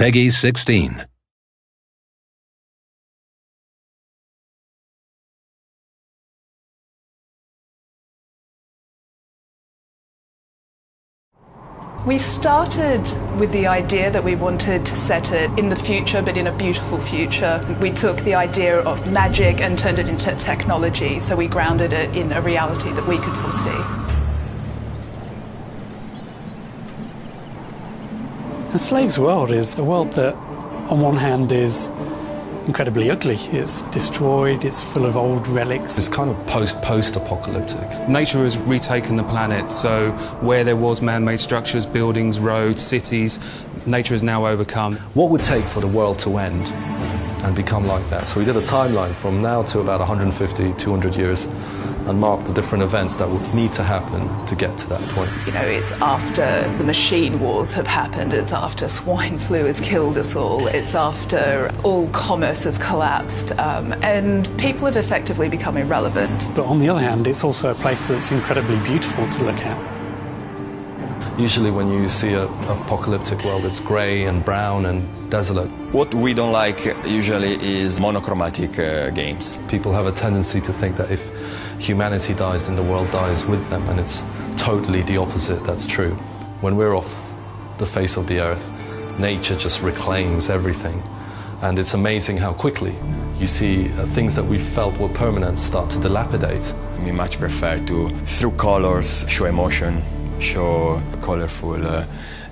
Peggy 16. We started with the idea that we wanted to set it in the future, but in a beautiful future. We took the idea of magic and turned it into technology, so we grounded it in a reality that we could foresee. Enslaved's world is a world that, on one hand, is incredibly ugly. It's destroyed, it's full of old relics. It's kind of post-apocalyptic. Nature has retaken the planet, so where there was man-made structures, buildings, roads, cities, nature has now overcome. What would it take for the world to end and become like that? So we did a timeline from now to about 150, 200 years and marked the different events that would need to happen to get to that point. You know, it's after the machine wars have happened, it's after swine flu has killed us all, it's after all commerce has collapsed, and people have effectively become irrelevant. But on the other hand, it's also a place that's incredibly beautiful to look at. Usually when you see an apocalyptic world, it's grey and brown and desolate. What we don't like usually is monochromatic games. People have a tendency to think that if humanity dies, then the world dies with them, and it's totally the opposite that's true. When we're off the face of the earth, nature just reclaims everything. And it's amazing how quickly you see things that we felt were permanent start to dilapidate. We much prefer to, through colors, show emotion, show colorful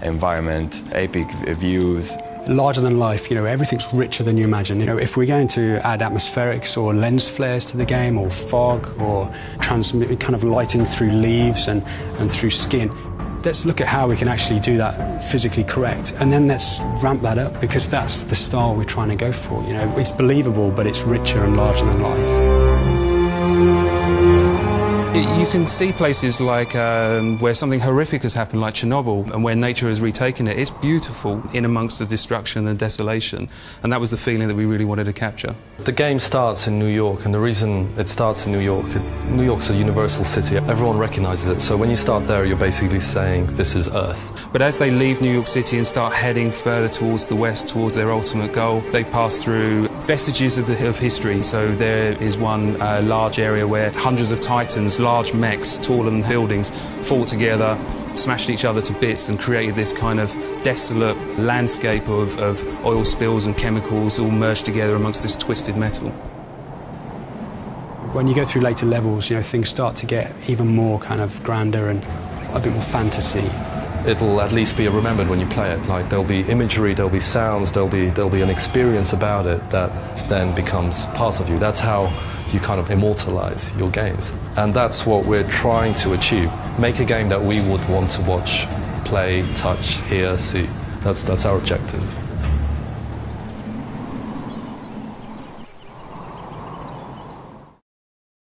environment, epic views. Larger than life, you know, everything's richer than you imagine. You know, if we're going to add atmospherics or lens flares to the game, or fog, or transmit kind of lighting through leaves and through skin, let's look at how we can actually do that physically correct, and then let's ramp that up, because that's the style we're trying to go for. You know, it's believable, but it's richer and larger than life. You can see places like where something horrific has happened, like Chernobyl, and where nature has retaken it. It's beautiful in amongst the destruction and desolation, and that was the feeling that we really wanted to capture. The game starts in New York, and the reason it starts in New York's a universal city. Everyone recognizes it, so when you start there, you're basically saying this is Earth. But as they leave New York City and start heading further towards the west, towards their ultimate goal, they pass through vestiges of history. So there is one large area where hundreds of titans, large mechs, taller than buildings, fought together, smashed each other to bits, and created this kind of desolate landscape of oil spills and chemicals all merged together amongst this twisted metal. When you go through later levels, you know, things start to get even more kind of grander and a bit more fantasy. It'll at least be remembered when you play it. Like, there'll be imagery, there'll be sounds, there'll be an experience about it that then becomes part of you. That's how you kind of immortalize your games. And that's what we're trying to achieve. Make a game that we would want to watch, play, touch, hear, see. That's our objective.